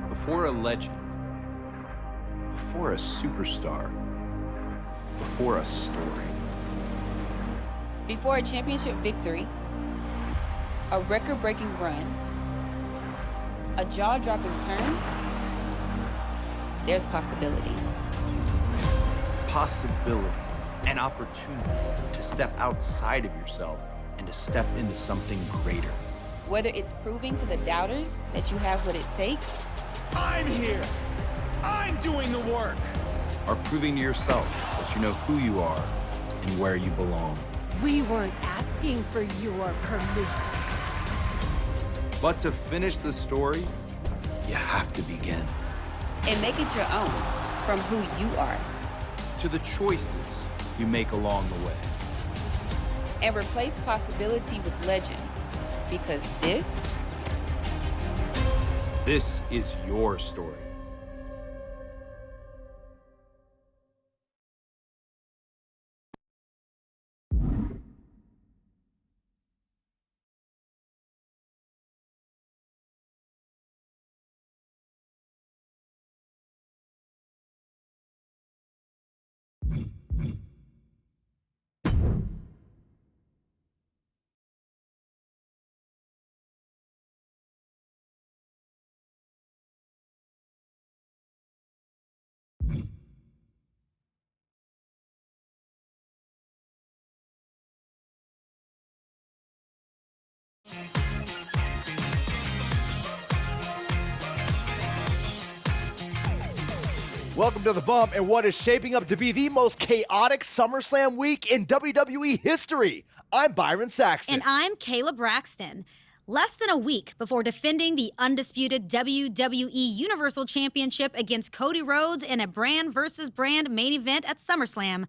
Before a legend, before a superstar, before a story. Before a championship victory, a record-breaking run, a jaw-dropping turn, there's possibility. Possibility, an opportunity to step outside of yourself and to step into something greater. Whether it's proving to the doubters that you have what it takes, I'm here! I'm doing the work! Or proving to yourself that you know who you are and where you belong. We weren't asking for your permission. But to finish the story, you have to begin. and make it your own from who you are. To the choices you make along the way. And replace possibility with legend, because this is your story. Welcome to The Bump and what is shaping up to be the most chaotic SummerSlam week in WWE history. I'm Byron Saxton. And I'm Kayla Braxton. Less than a week before defending the undisputed WWE Universal Championship against Cody Rhodes in a brand versus brand main event at SummerSlam,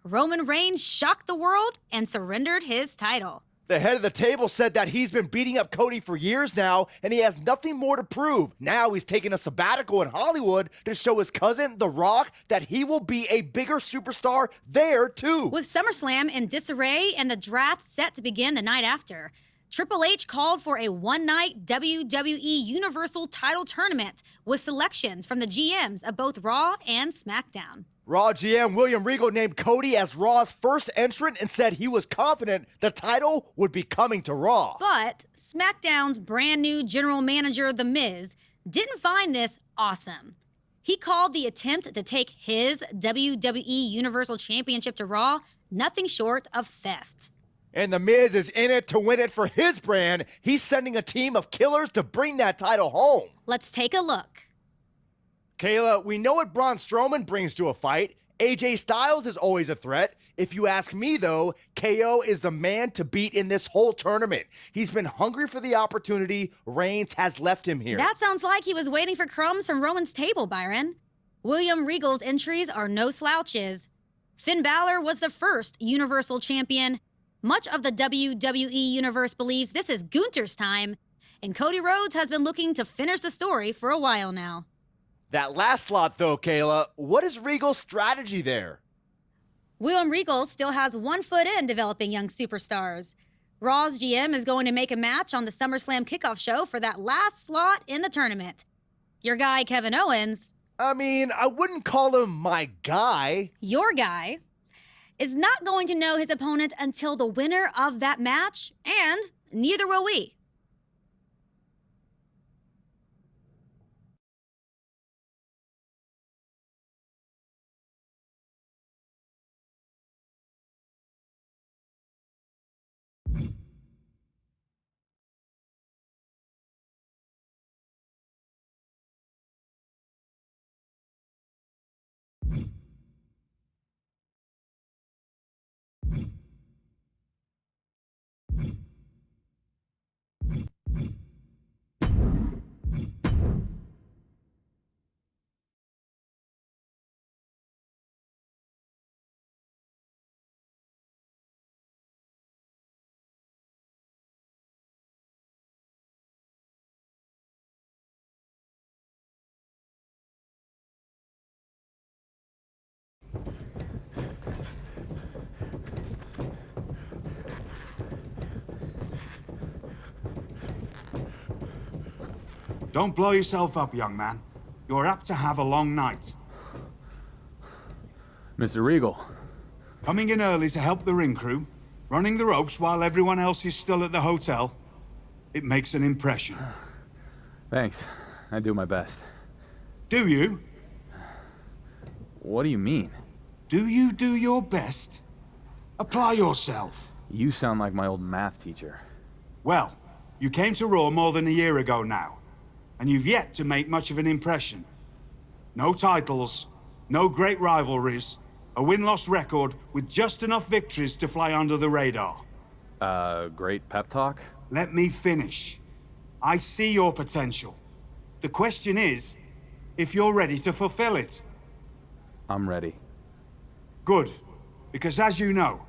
Roman Reigns shocked the world and surrendered his title. The head of the table said that he's been beating up Cody for years now, and he has nothing more to prove. Now he's taking a sabbatical in Hollywood to show his cousin, The Rock, that he will be a bigger superstar there, too. With SummerSlam in disarray and the draft set to begin the night after, Triple H called for a one-night WWE Universal title tournament with selections from the GMs of both Raw and SmackDown. Raw GM William Regal named Cody as Raw's first entrant and said he was confident the title would be coming to Raw. But SmackDown's brand new general manager, The Miz, didn't find this awesome. He called the attempt to take his WWE Universal Championship to Raw nothing short of theft. And The Miz is in it to win it for his brand. He's sending a team of killers to bring that title home. Let's take a look. Kayla, we know what Braun Strowman brings to a fight. AJ Styles is always a threat. If you ask me, though, KO is the man to beat in this whole tournament. He's been hungry for the opportunity. Reigns has left him here. That sounds like he was waiting for crumbs from Roman's table, Byron. William Regal's entries are no slouches. Finn Balor was the first Universal Champion. Much of the WWE Universe believes this is Gunther's time, and Cody Rhodes has been looking to finish the story for a while now. That last slot, though, Kayla, what is Regal's strategy there? William Regal still has one foot in developing young superstars. Raw's GM is going to make a match on the SummerSlam kickoff show for that last slot in the tournament. Your guy, Kevin Owens... I mean, I wouldn't call him my guy. Your guy is not going to know his opponent until the winner of that match, and neither will we. Don't blow yourself up, young man. You're apt to have a long night. Mr. Regal. Coming in early to help the ring crew, running the ropes while everyone else is still at the hotel, it makes an impression. Thanks. I do my best. Do you? What do you mean? Do you do your best? Apply yourself. You sound like my old math teacher. Well, you came to Raw more than a year ago now, and you've yet to make much of an impression. No titles, no great rivalries, a win-loss record with just enough victories to fly under the radar. Great pep talk? Let me finish. I see your potential. The question is, if you're ready to fulfill it. I'm ready. Good, because as you know,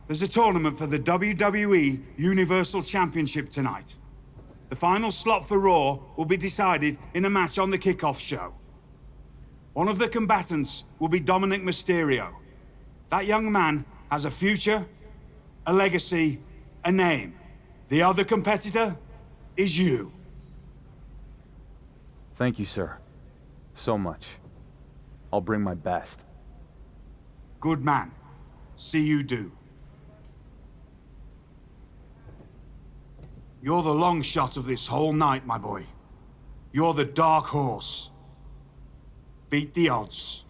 there's a tournament for the WWE Universal Championship tonight. The final slot for Raw will be decided in a match on the kickoff show. One of the combatants will be Dominic Mysterio. That young man has a future, a legacy, a name. The other competitor is you. Thank you, sir. So much. I'll bring my best. Good man. See you do. You're the long shot of this whole night, my boy. You're the dark horse. Beat the odds.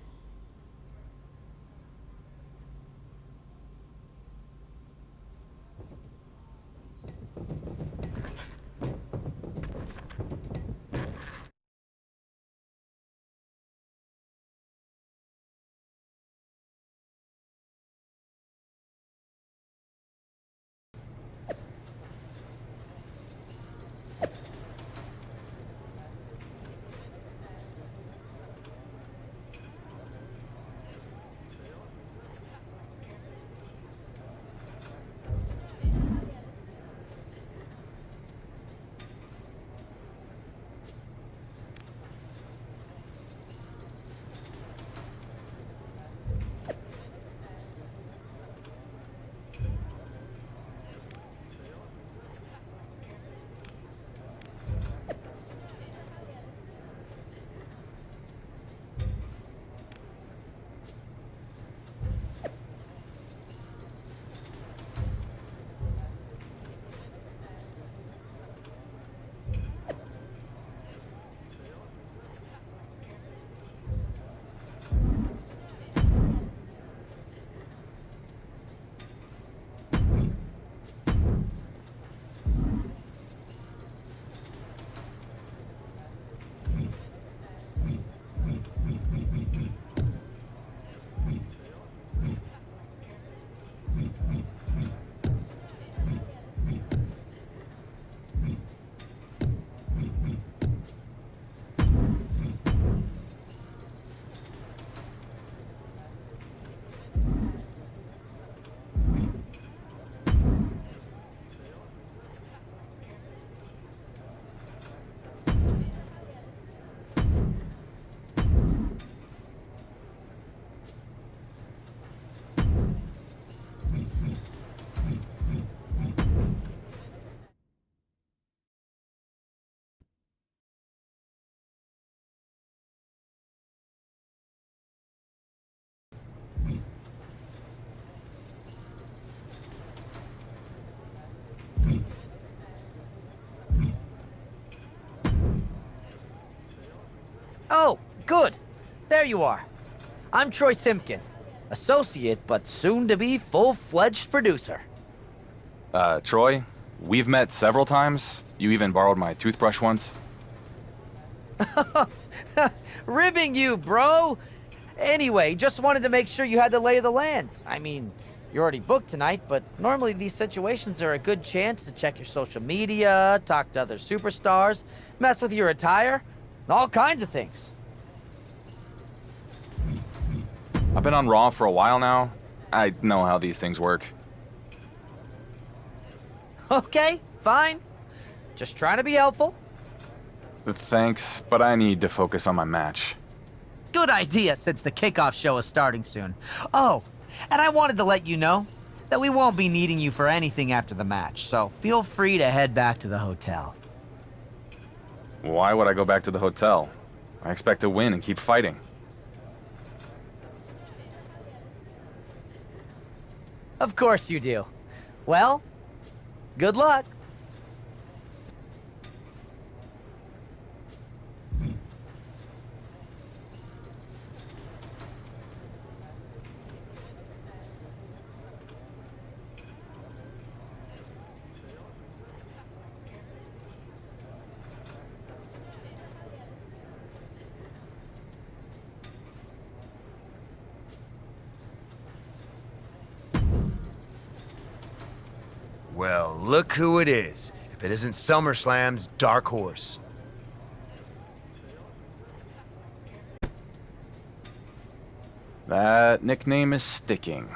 Oh, good. There you are. I'm Troy Simpkin, associate but soon-to-be full-fledged producer. Troy, we've met several times. You even borrowed my toothbrush once. Ribbing you, bro! Anyway, just wanted to make sure you had the lay of the land. I mean, you're already booked tonight, but normally these situations are a good chance to check your social media, talk to other superstars, mess with your attire, all kinds of things. I've been on Raw for a while now. I know how these things work. Okay, fine. Just trying to be helpful. Thanks, but I need to focus on my match. Good idea, since the kickoff show is starting soon. Oh, and I wanted to let you know that we won't be needing you for anything after the match, so feel free to head back to the hotel. Why would I go back to the hotel? I expect to win and keep fighting. Of course you do. Well, good luck. Well, look who it is. If it isn't SummerSlam's dark horse. That nickname is sticking.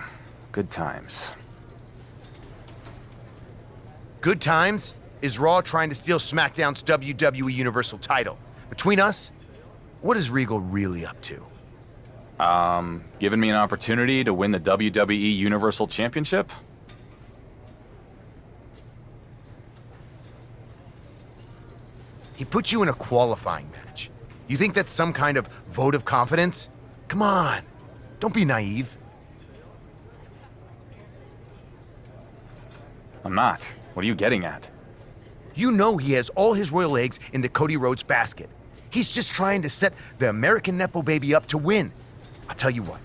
Good times. Good times? Is Raw trying to steal SmackDown's WWE Universal title? Between us, what is Regal really up to? Giving me an opportunity to win the WWE Universal Championship? He put you in a qualifying match. You think that's some kind of vote of confidence? Come on, don't be naive. I'm not. What are you getting at? You know he has all his royal eggs in the Cody Rhodes basket. He's just trying to set the American Nepo baby up to win. I'll tell you what,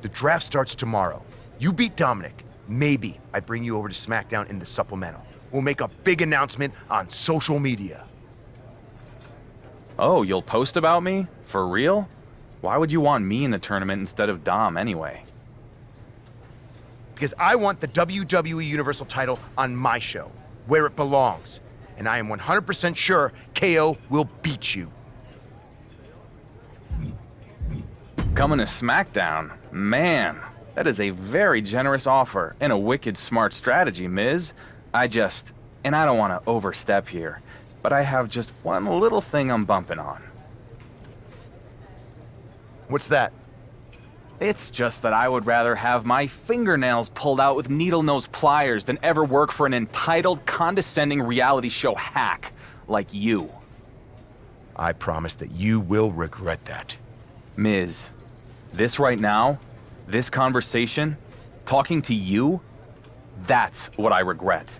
the draft starts tomorrow. You beat Dominic, maybe I bring you over to SmackDown in the supplemental. We'll make a big announcement on social media. Oh, you'll post about me? For real? Why would you want me in the tournament instead of Dom anyway? Because I want the WWE Universal title on my show, where it belongs. And I am 100% sure KO will beat you. Coming to SmackDown? Man, that is a very generous offer and a wicked smart strategy, Miz. And I don't want to overstep here, but I have just one little thing I'm bumping on. What's that? It's just that I would rather have my fingernails pulled out with needle-nose pliers than ever work for an entitled, condescending reality show hack like you. I promise that you will regret that. Miz, this right now, this conversation, talking to you, that's what I regret.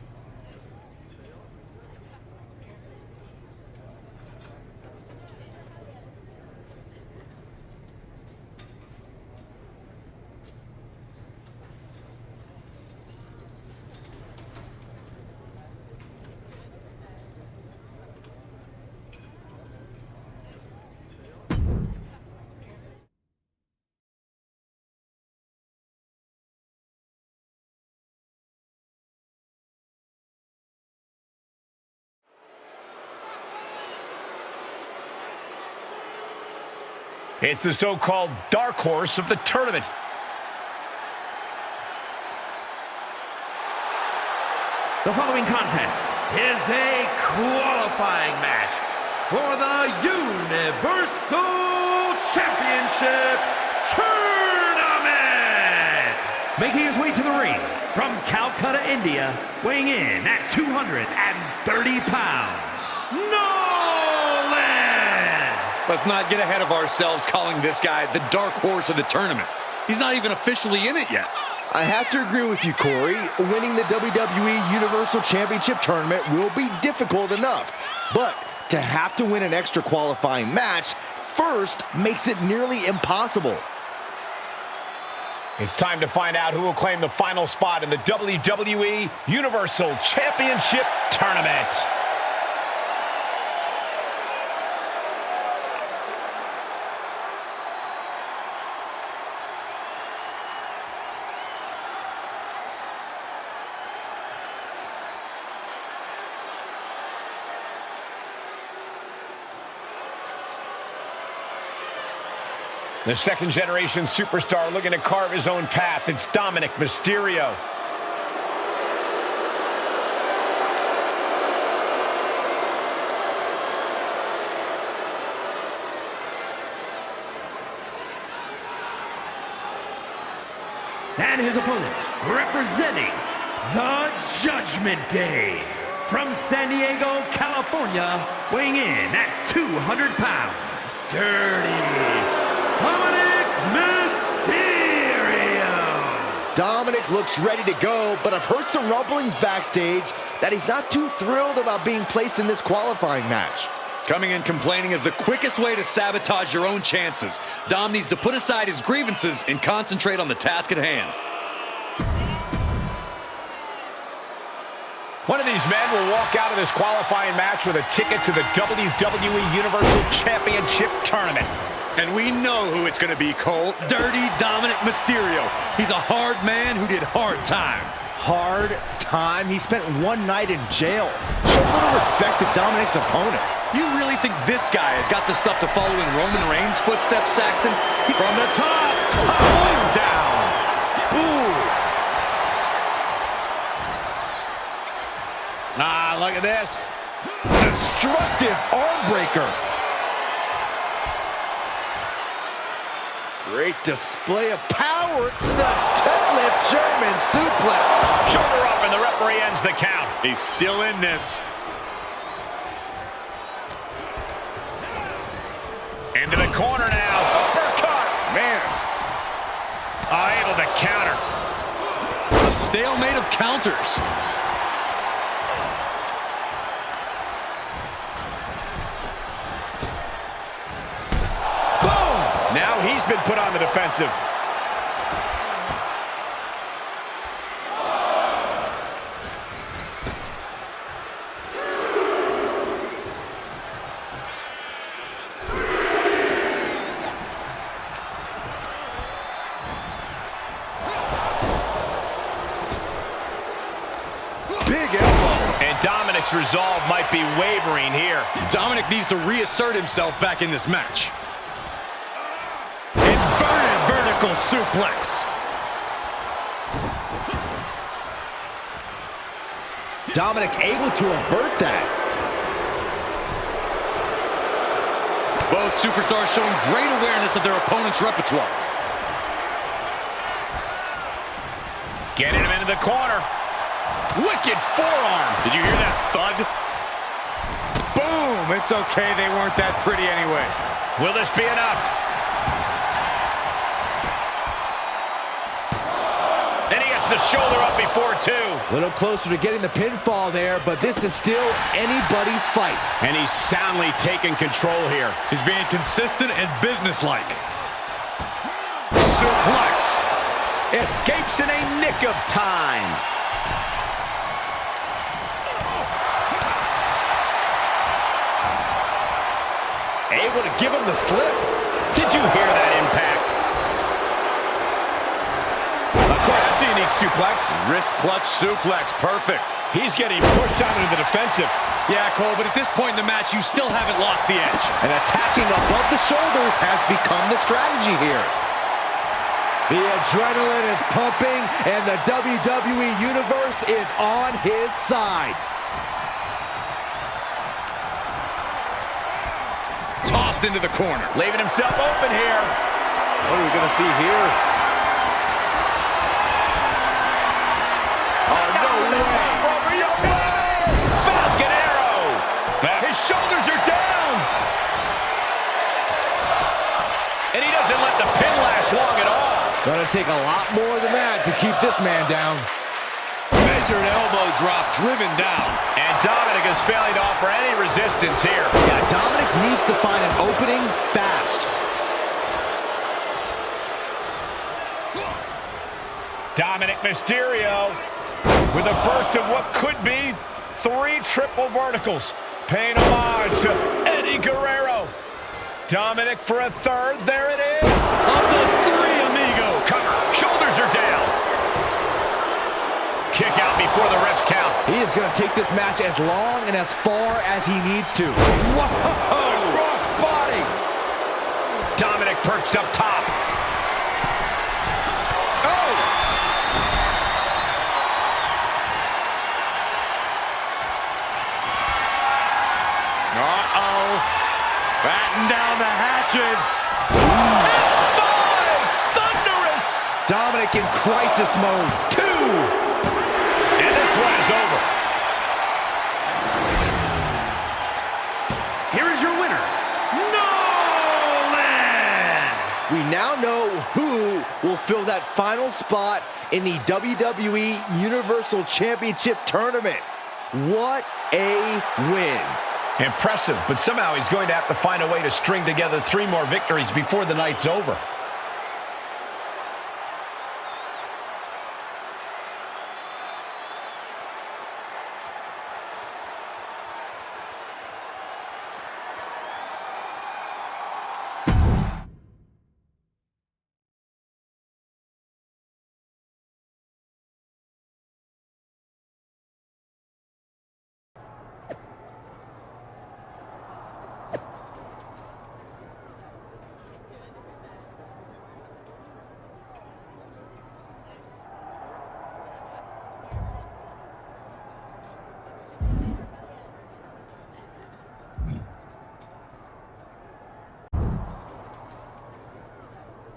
It's the so-called dark horse of the tournament. The following contest is a qualifying match for the Universal Championship Tournament. Making his way to the ring from Calcutta, India, weighing in at 230 pounds, Let's not get ahead of ourselves calling this guy the dark horse of the tournament. He's not even officially in it yet. I have to agree with you, Corey. Winning the WWE Universal Championship Tournament will be difficult enough. But to have to win an extra qualifying match first makes it nearly impossible. It's time to find out who will claim the final spot in the WWE Universal Championship Tournament. The second-generation superstar looking to carve his own path. It's Dominic Mysterio. And his opponent, representing the Judgment Day, from San Diego, California, weighing in at 200 pounds, Dirty Dominic Mysterio. Dominic looks ready to go, but I've heard some rumblings backstage that he's not too thrilled about being placed in this qualifying match. Coming in complaining is the quickest way to sabotage your own chances. Dom needs to put aside his grievances and concentrate on the task at hand. One of these men will walk out of this qualifying match with a ticket to the WWE Universal Championship Tournament. And we know who it's going to be, Cole. Dirty Dominic Mysterio. He's a hard man who did hard time. Hard time? He spent one night in jail. Show a little respect to Dominic's opponent. You really think this guy has got the stuff to follow in Roman Reigns' footsteps, Saxton? From the top, tumbling down. Ooh. Ah, look at this. Destructive arm breaker. Great display of power. The deadlift German suplex. Shoulder up and the referee ends the count. He's still in this. Into the corner now. Uppercut. Man. Able to counter. A stalemate of counters. Boom! Now he's been put on the defensive. Big elbow. And Dominic's resolve might be wavering here. Dominic needs to reassert himself back in this match. Inverted vertical suplex. Dominic able to avert that. Both superstars showing great awareness of their opponent's repertoire. Getting him into the corner. Wicked forearm. Did you hear that thud? Boom. It's okay. They weren't that pretty anyway. Will this be enough? And he gets the shoulder up before two. A little closer to getting the pinfall there, but this is still anybody's fight. And he's soundly taking control here. He's being consistent and businesslike. Suplex. Escapes in a nick of time. Able to give him the slip. Did you hear that impact? That's a unique suplex. Wrist clutch suplex. Perfect. He's getting pushed down into the defensive. Yeah, Cole, but at this point in the match, you still haven't lost the edge. And attacking above the shoulders has become the strategy here. The adrenaline is pumping, and the WWE Universe is on his side. Tossed into the corner. Leaving himself open here. What are we going to see here? Oh, no way. Falcon arrow. His shoulders are down. And he doesn't let the pin last long at all. Gonna take a lot more than that to keep this man down. Measured elbow drop, driven down. And Dominic is failing to offer any resistance here. Yeah, Dominic needs to find an opening fast. Dominic Mysterio with the first of what could be 3 triple verticals. Paying homage to Eddie Guerrero. Dominic for a third. There it is. Of the 3, amigo. Cover. Shoulders are down. Kick out before the refs count. He is going to take this match as long and as far as he needs to. Whoa! Cross body. Dominic perched up top. Oh! Uh-oh. Batten down the hatches. F5! Thunderous! Dominic in crisis mode. 2! And this one is over. will fill that final spot in the WWE Universal Championship Tournament. What a win. Impressive, but somehow he's going to have to find a way to string together 3 more victories before the night's over.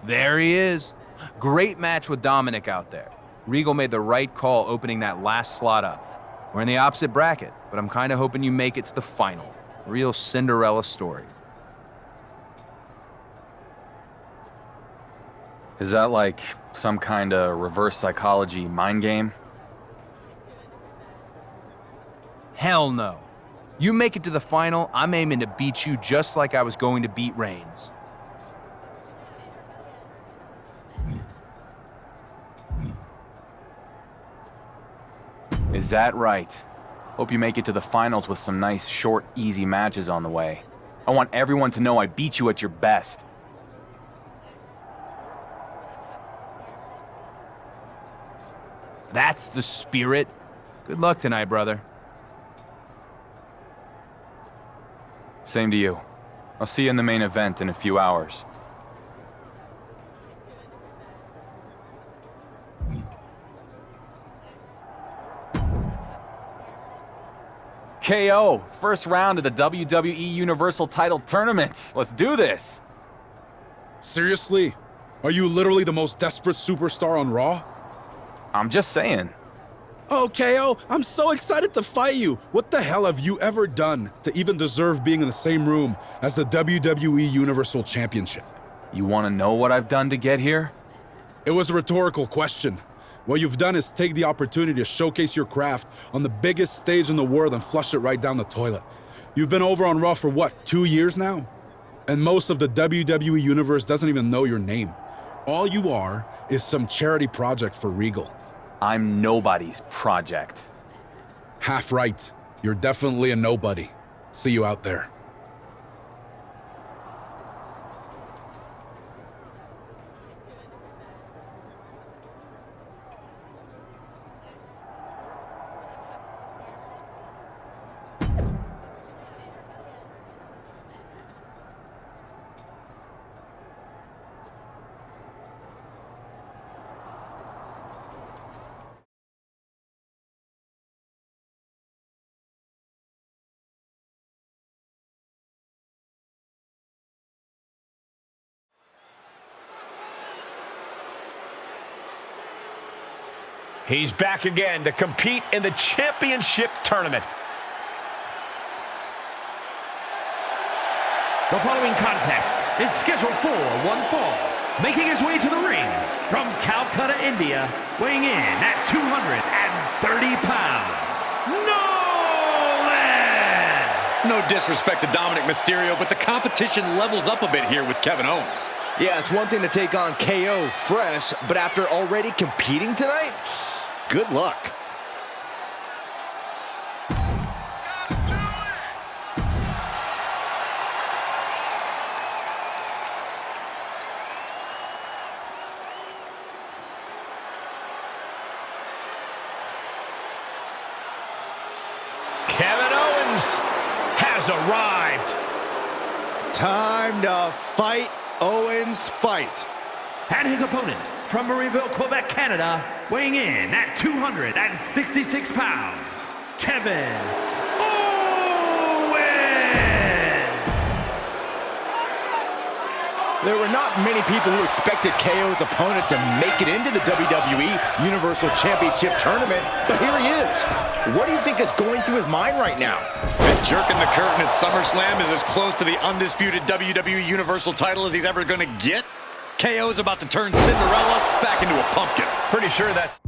There he is. Great match with Dominic out there. Regal made the right call opening that last slot up. We're in the opposite bracket, but I'm kind of hoping you make it to the final. Real Cinderella story. Is that like some kind of reverse psychology mind game? Hell no. You make it to the final, I'm aiming to beat you just like I was going to beat Reigns. Is that right? Hope you make it to the finals with some nice, short, easy matches on the way. I want everyone to know I beat you at your best. That's the spirit. Good luck tonight, brother. Same to you. I'll see you in the main event in a few hours. KO, first round of the WWE Universal Title Tournament. Let's do this. Seriously? Are you literally the most desperate superstar on Raw? I'm just saying. Oh, KO, I'm so excited to fight you. What the hell have you ever done to even deserve being in the same room as the WWE Universal Championship? You want to know what I've done to get here? It was a rhetorical question. What you've done is take the opportunity to showcase your craft on the biggest stage in the world and flush it right down the toilet. You've been over on Raw for what, 2 years now? And most of the WWE Universe doesn't even know your name. All you are is some charity project for Regal. I'm nobody's project. Half right. You're definitely a nobody. See you out there. He's back again to compete in the championship tournament. The following contest is scheduled for one fall. Making his way to the ring from Calcutta, India, weighing in at 230 pounds, Nolan! No disrespect to Dominic Mysterio, but the competition levels up a bit here with Kevin Owens. Yeah, it's one thing to take on KO fresh, but after already competing tonight, good luck. Kevin Owens has arrived. Time to fight Owens fight. And his opponent from Marieville, Quebec, Canada, weighing in at 266 pounds, Kevin Owens! There were not many people who expected KO's opponent to make it into the WWE Universal Championship Tournament, but here he is. What do you think is going through his mind right now? That jerking the curtain at SummerSlam is as close to the undisputed WWE Universal title as he's ever going to get. KO's about to turn Cinderella back into a pumpkin. Pretty sure that's...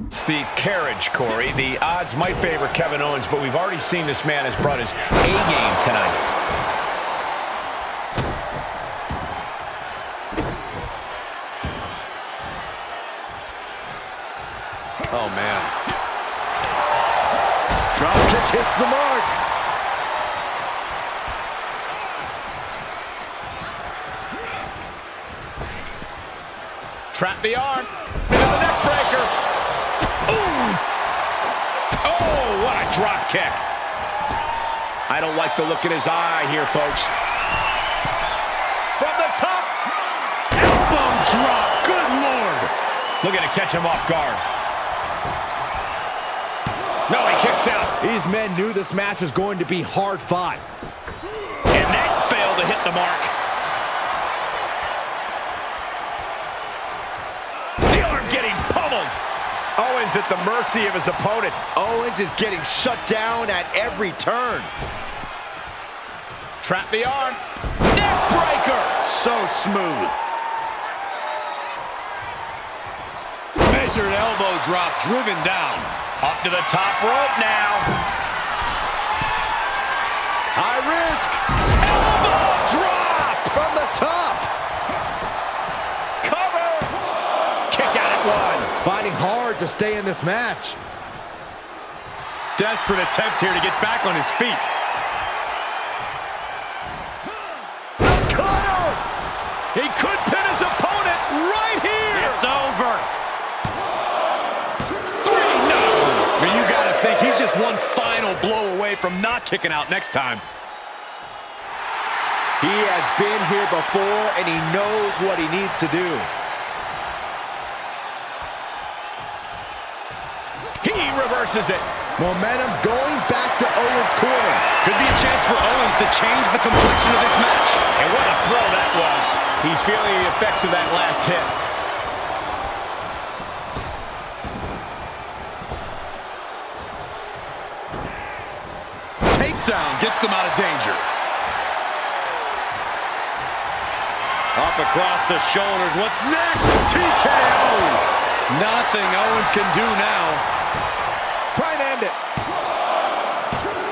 It's the carriage, Corey. The odds might favor Kevin Owens, but we've already seen this man has brought his A-game tonight. Oh, man. Drop kick hits the mark. Trap the arm. Into the neck breaker. Ooh! Oh, what a drop kick. I don't like the look in his eye here, folks. From the top. Elbow drop. Good Lord. Looking to catch him off guard. No, he kicks out. These men knew this match was going to be hard fought. And that failed to hit the mark. The arm getting pummeled. Owens at the mercy of his opponent. Owens is getting shut down at every turn. Trap the arm. Neck breaker. So smooth. Measured elbow drop driven down. Up to the top rope now. High risk. Elbow drop from the top. Cover. Kick out at one. Fighting hard to stay in this match. Desperate attempt here to get back on his feet. Cutter! He could pin his opponent right here. It's over. You gotta think he's just one final blow away from not kicking out next time. He has been here before, and he knows what he needs to do. He reverses it. Momentum going back to Owens' corner. Could be a chance for Owens to change the complexion of this match. And what a throw that was. He's feeling the effects of that last hit. Takedown gets them out of danger. Up across the shoulders. What's next? TKO. Nothing Owens can do now. Try and end it.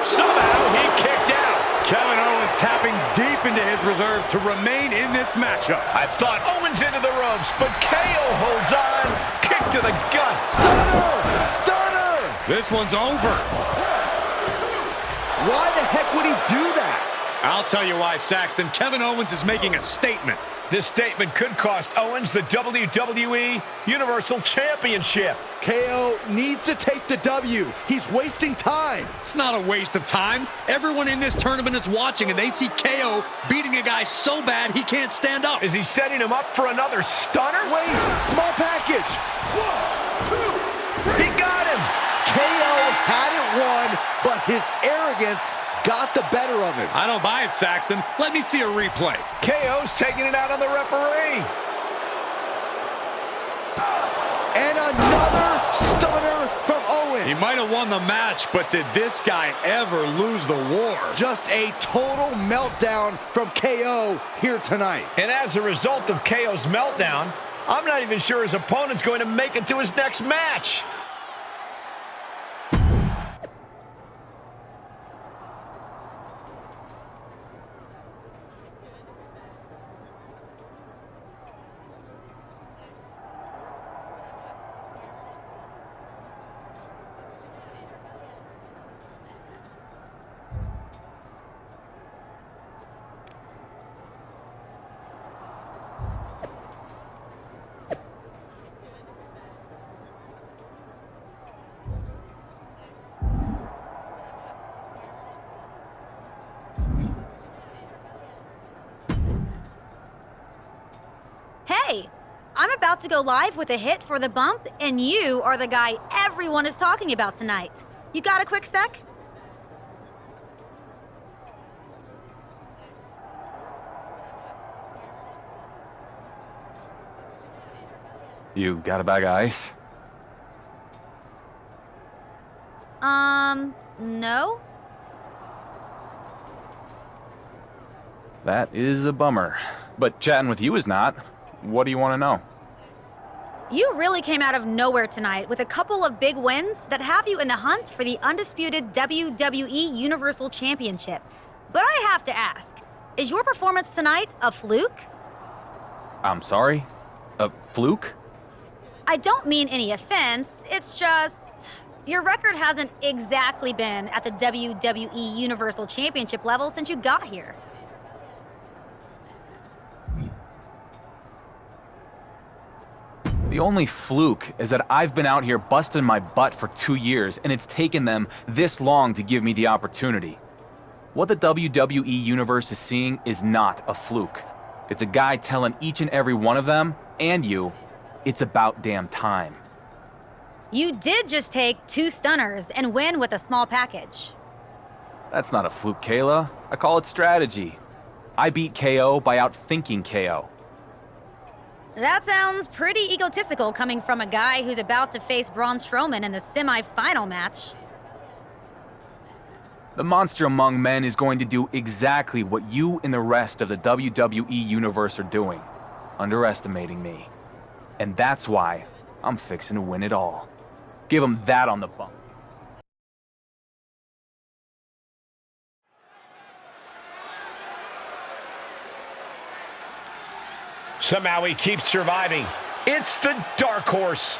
Somehow he kicked out. Kevin Owens tapping deep into his reserves to remain in this matchup. I thought Owens into the ropes, but KO holds on. Kick to the gut. Stunner! Stunner! This one's over. Why the heck would he do that? I'll tell you why, Saxton. Kevin Owens is making a statement. This statement could cost Owens the WWE Universal Championship. KO needs to take the W. He's wasting time. It's not a waste of time. Everyone in this tournament is watching, and they see KO beating a guy so bad he can't stand up. Is he setting him up for another stunner? Wait, small package. 1, 2, 3. He got him. KO had it won, but his arrogance got the better of him. I don't buy it, Saxton. Let me see a replay. KO's taking it out on the referee. And another stunner from Owens. He might have won the match, but did this guy ever lose the war? Just a total meltdown from KO here tonight. And as a result of KO's meltdown, I'm not even sure his opponent's going to make it to his next match. Hey, I'm about to go live with a hit for the bump, and you are the guy everyone is talking about tonight. You got a quick sec? You got a bag of ice? No? That is a bummer. But chatting with you is not. What do you want to know? You really came out of nowhere tonight with a couple of big wins that have you in the hunt for the undisputed WWE Universal Championship. But I have to ask, is your performance tonight a fluke? I'm sorry? A fluke? I don't mean any offense, it's just... your record hasn't exactly been at the WWE Universal Championship level since you got here. The only fluke is that I've been out here busting my butt for 2 years, and it's taken them this long to give me the opportunity. What the WWE Universe is seeing is not a fluke. It's a guy telling each and every one of them, and you, it's about damn time. You did just take 2 stunners and win with a small package. That's not a fluke, Kayla. I call it strategy. I beat KO by outthinking KO. That sounds pretty egotistical coming from a guy who's about to face Braun Strowman in the semi-final match. The monster among men is going to do exactly what you and the rest of the WWE Universe are doing, underestimating me. And that's why I'm fixing to win it all. Give him that on the bump. Somehow he keeps surviving. It's the dark horse.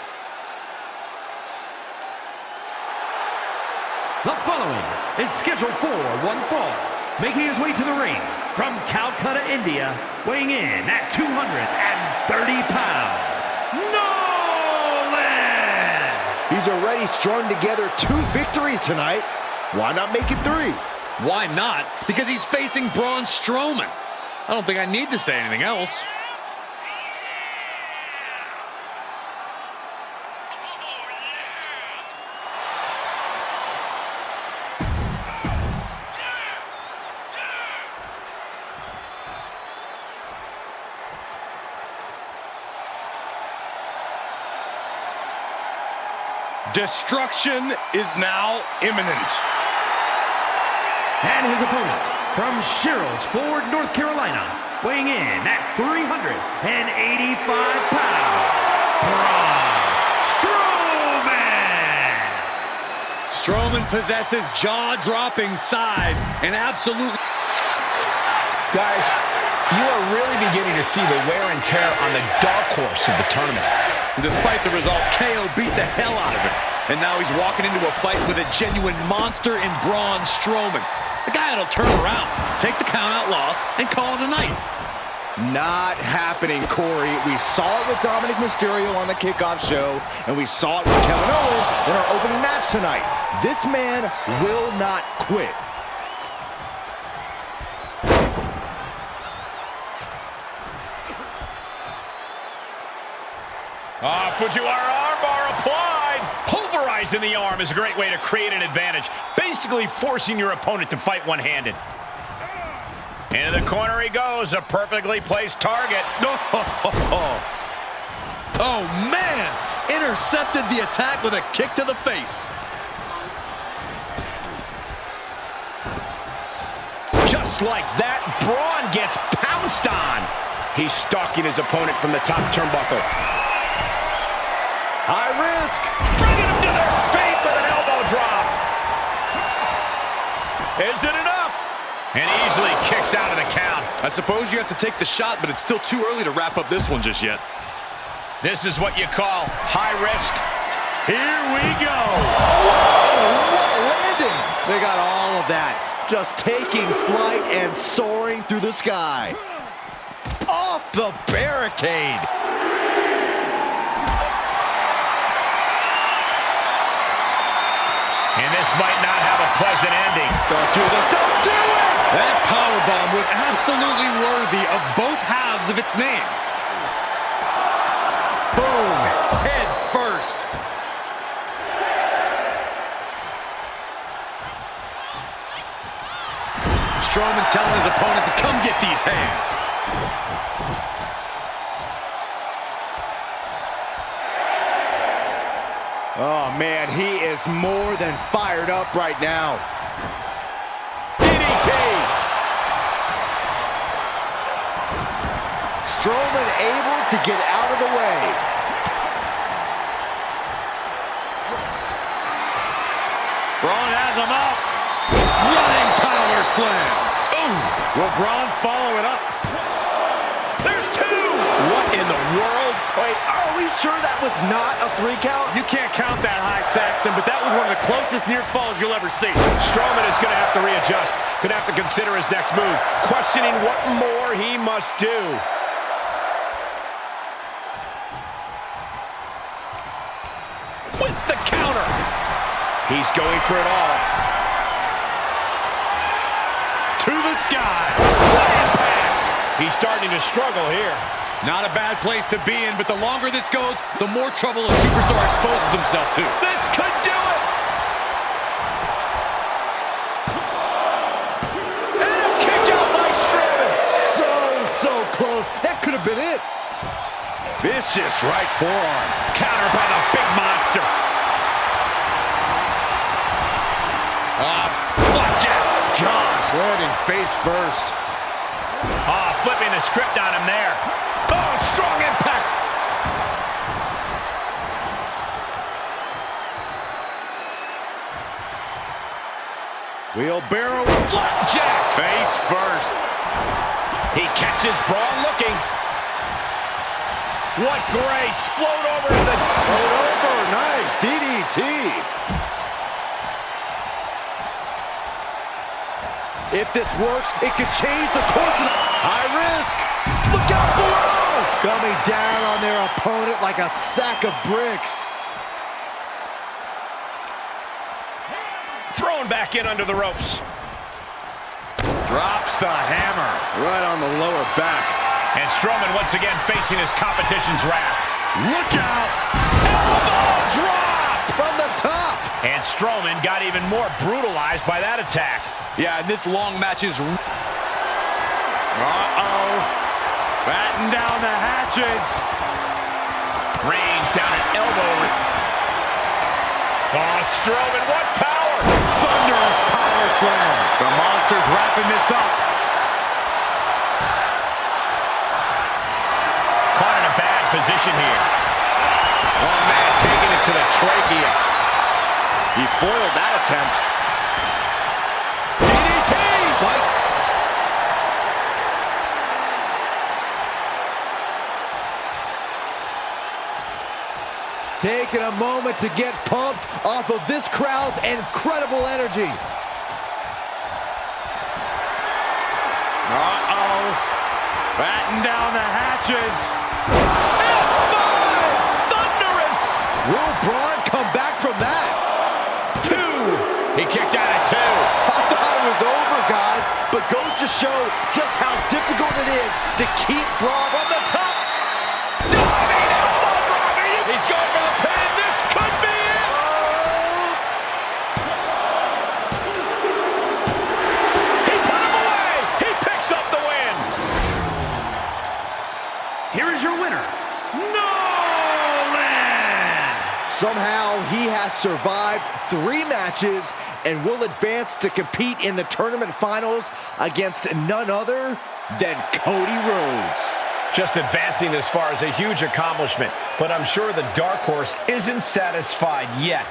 The following is scheduled for one fall, making his way to the ring from Calcutta, India, weighing in at 230 pounds, Nolan! He's already strung together 2 victories tonight. Why not make it 3? Why not? Because he's facing Braun Strowman. I don't think I need to say anything else. Destruction is now imminent. And his opponent from Sherrills Ford, North Carolina, weighing in at 385 pounds, Braun Strowman! Strowman possesses jaw-dropping size and absolute... Guys, you are really beginning to see the wear and tear on the dark horse of the tournament. Despite the result, KO beat the hell out of him. And now he's walking into a fight with a genuine monster in Braun Strowman. The guy that'll turn around, take the count-out loss, and call it a night. Not happening, Corey. We saw it with Dominic Mysterio on the kickoff show, and we saw it with Kevin Owens in our opening match tonight. This man will not quit. Fujiwara armbar applied. Pulverizing the arm is a great way to create an advantage, basically forcing your opponent to fight one-handed. Into the corner he goes, a perfectly placed target. Oh, man! Intercepted the attack with a kick to the face. Just like that, Braun gets pounced on. He's stalking his opponent from the top turnbuckle. High risk, bringing him to their feet with an elbow drop. Is it enough? And easily kicks out of the count. I suppose you have to take the shot, but it's still too early to wrap up this one just yet. This is what you call high risk. Here we go. Whoa, what a landing. They got all of that. Just taking flight and soaring through the sky. Off the barricade. And this might not have a pleasant ending. Don't do this. Don't do it! That powerbomb was absolutely worthy of both halves of its name. Boom. Head first. Strowman telling his opponent to come get these hands. Oh, man, he is more than fired up right now. DDT! Strowman able to get out of the way. Braun has him up. Running power slam. Ooh. Will Braun follow it up? There's two! What in the world? Wait, are we sure that was not a 3 count? You can't count that high, Saxton, but that was one of the closest near falls you'll ever see. Strowman is going to have to readjust. Going to have to consider his next move. Questioning what more he must do. With the counter. He's going for it all. To the sky. What impact! He's starting to struggle here. Not a bad place to be in, but the longer this goes, the more trouble a superstar exposes himself to. This could do it! And a kick out by Strowman! So close. That could have been it. Vicious right forearm. Countered by the big monster. Flapjack. Gosh, landing face first. Flipping the script on him there. Oh, strong impact. Wheelbarrow. Flapjack. Face first. He catches Braun looking. What grace. Float over to the... Float over. Nice. DDT. If this works, it could change the course of the... High risk. Look out below. Coming down on their opponent like a sack of bricks. Thrown back in under the ropes. Drops the hammer. Right on the lower back. And Strowman once again facing his competition's wrath. Look out. Elbow drop. From the top. And Strowman got even more brutalized by that attack. Yeah, and this long match is... Batten down the hatches. Reigns down an elbow. Oh, Strowman, what power! Thunderous power slam. The Monster's wrapping this up. Caught in a bad position here. Oh, man, taking it to the trachea. He foiled that attempt. DDT! Fight. Taking a moment to get pumped off of this crowd's incredible energy. Batten down the hatches. F5! Thunderous! Will Braun come back from that? 2! He kicked out at 2. I thought it was over, guys, but goes to show just how difficult it is to keep Braun From the top. Diving elbow drop. He's going for the pin. This could be it. He put him away. He picks up the win. Here is your winner, Nolan! Somehow he has survived 3 matches and will advance to compete in the tournament finals against none other than Cody Rhodes. Just advancing this far is a huge accomplishment, but I'm sure the dark horse isn't satisfied yet.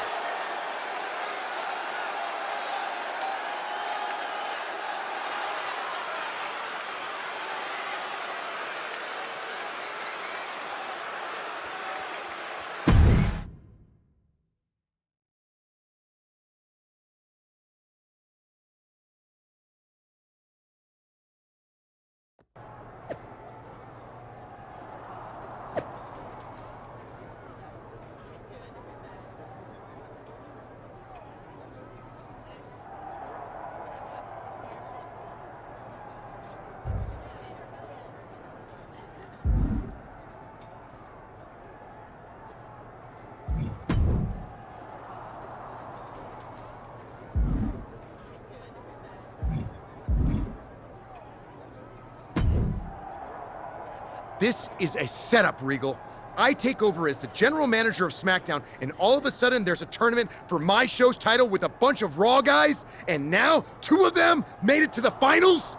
This is a setup, Regal. I take over as the general manager of SmackDown, and all of a sudden there's a tournament for my show's title with a bunch of Raw guys, and now 2 of them made it to the finals?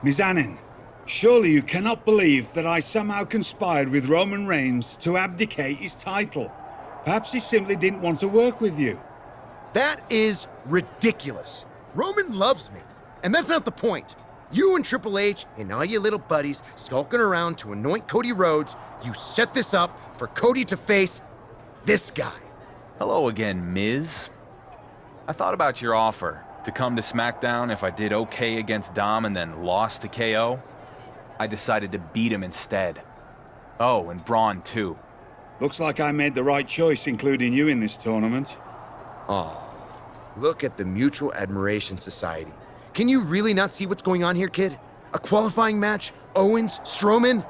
Mizanin, surely you cannot believe that I somehow conspired with Roman Reigns to abdicate his title. Perhaps he simply didn't want to work with you. That is ridiculous. Roman loves me, and that's not the point. You and Triple H and all your little buddies skulking around to anoint Cody Rhodes, you set this up for Cody to face this guy. Hello again, Miz. I thought about your offer to come to SmackDown if I did okay against Dom and then lost to KO. I decided to beat him instead. Oh, and Braun too. Looks like I made the right choice including you in this tournament. Oh, look at the Mutual Admiration Society. Can you really not see what's going on here, kid? A qualifying match, Owens, Strowman?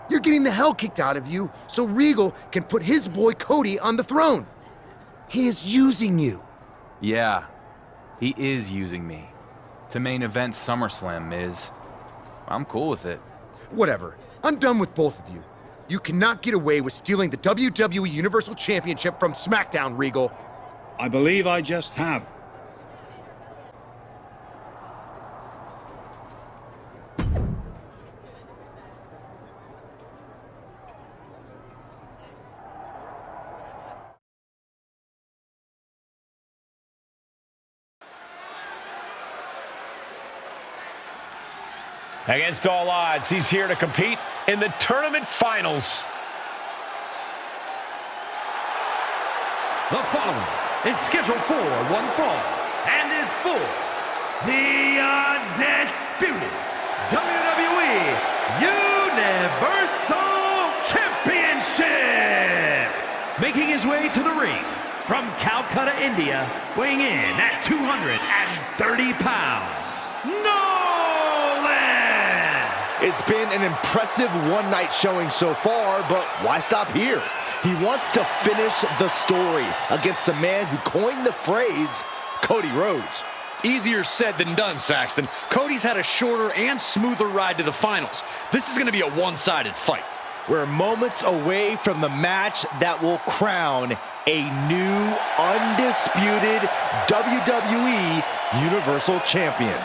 You're getting the hell kicked out of you so Regal can put his boy Cody on the throne. He is using you. Yeah, he is using me. To main event SummerSlam, Miz. I'm cool with it. Whatever. I'm done with both of you. You cannot get away with stealing the WWE Universal Championship from SmackDown, Regal. I believe I just have. Against all odds, he's here to compete in the tournament finals. The following is scheduled for one fall and is for the undisputed WWE Universal Championship. Making his way to the ring from Calcutta, India, weighing in at 230 pounds, It's been an impressive one-night showing so far, but why stop here? He wants to finish the story against the man who coined the phrase, Cody Rhodes. Easier said than done, Saxton. Cody's had a shorter and smoother ride to the finals. This is going to be a one-sided fight. We're moments away from the match that will crown a new undisputed WWE Universal Champion.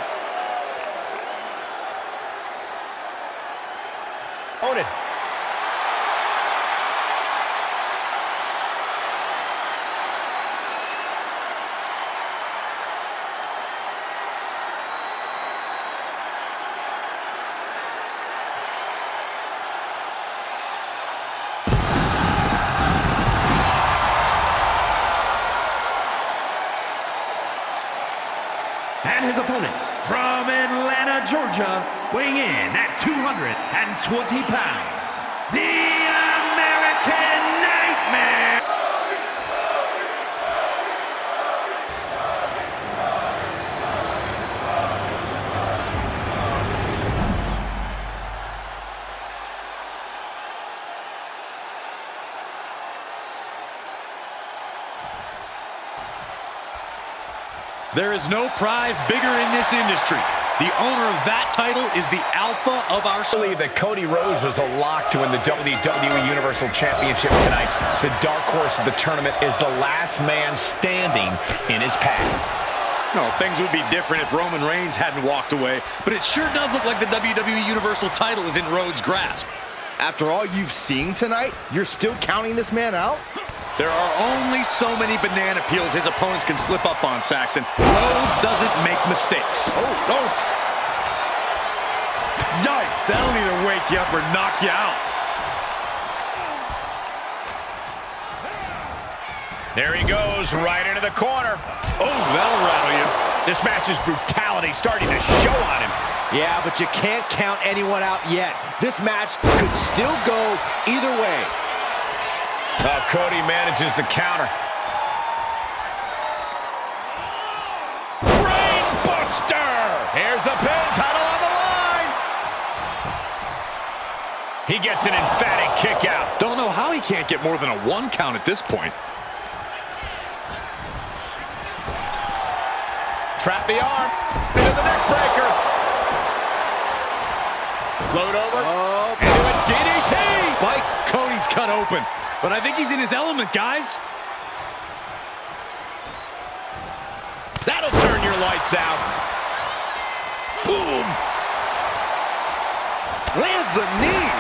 Own it. And his opponent from Atlanta, Georgia, weighing in at 220 pounds, the American Nightmare. There is no prize bigger in this industry. The owner of that title is the alpha of our... I believe that Cody Rhodes was a lock to win the WWE Universal Championship tonight. The dark horse of the tournament is the last man standing in his path. No, things would be different if Roman Reigns hadn't walked away, but it sure does look like the WWE Universal title is in Rhodes' grasp. After all you've seen tonight, you're still counting this man out? There are only so many banana peels his opponents can slip up on, Saxton. Rhodes doesn't make mistakes. Oh. Yikes, that'll either wake you up or knock you out. There he goes, right into the corner. Oh, that'll rattle you. This match's brutality starting to show on him. Yeah, but you can't count anyone out yet. This match could still go either way. Cody manages the counter. Brainbuster! Here's the pin, title on the line. He gets an emphatic kick out. Don't know how he can't get more than a 1 count at this point. Trap the arm into the neck breaker. Float over into a DDT. Spike Cody's cut open. But I think he's in his element, guys. That'll turn your lights out. Boom! Lands the knee.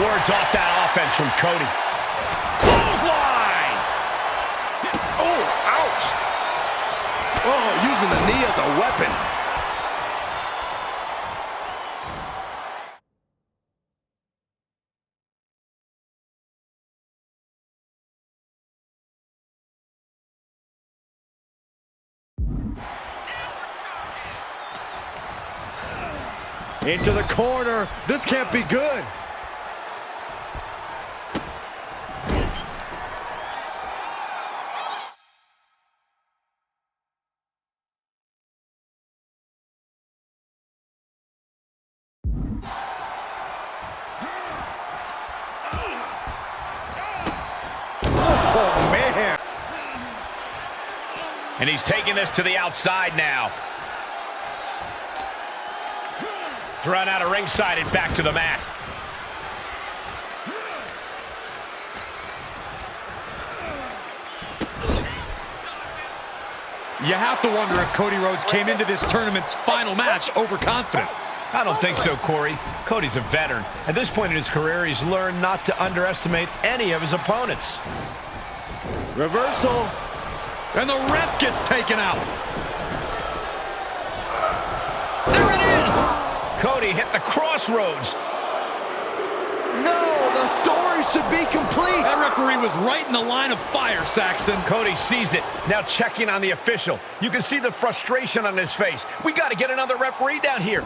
Wards off that offense from Cody. Clothesline! Oh, ouch. Oh, using the knee as a weapon. Into the corner. This can't be good. Oh, man. And he's taking this to the outside now. Run out of ringside and back to the mat. You have to wonder if Cody Rhodes came into this tournament's final match overconfident. I don't think so, Corey. Cody's a veteran. At this point in his career, he's learned not to underestimate any of his opponents. Reversal. And the ref gets taken out. There it is! Cody hit the crossroads. No, the story should be complete. That referee was right in the line of fire, Saxton. Cody sees it, now checking on the official. You can see the frustration on his face. We got to get another referee down here.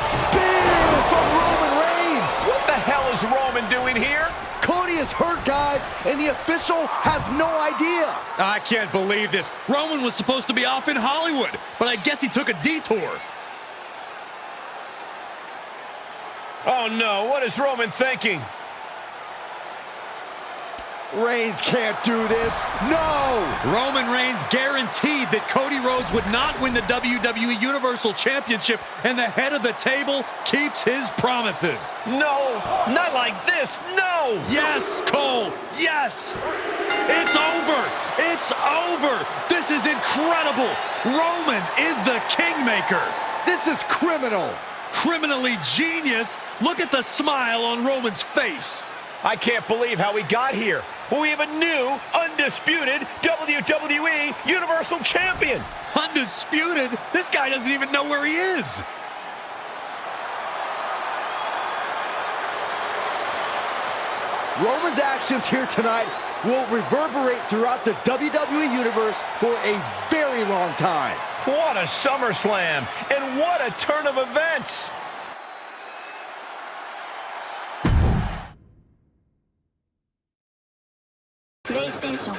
Spear from Roman Reigns. What the hell is Roman doing here? Cody is hurt, guys, and the official has no idea. I can't believe this. Roman was supposed to be off in Hollywood, but I guess he took a detour. Oh no, what is Roman thinking? Reigns can't do this. No! Roman Reigns guaranteed that Cody Rhodes would not win the WWE Universal Championship, and the head of the table keeps his promises. No, not like this, no! Yes, Cole, yes! It's over! It's over! This is incredible! Roman is the kingmaker! This is criminal! Criminally genius! Look at the smile on Roman's face! I can't believe how we got here. We have a new, undisputed WWE Universal Champion. Undisputed? This guy doesn't even know where he is. Roman's actions here tonight will reverberate throughout the WWE Universe for a very long time. What a SummerSlam, and what a turn of events. PlayStation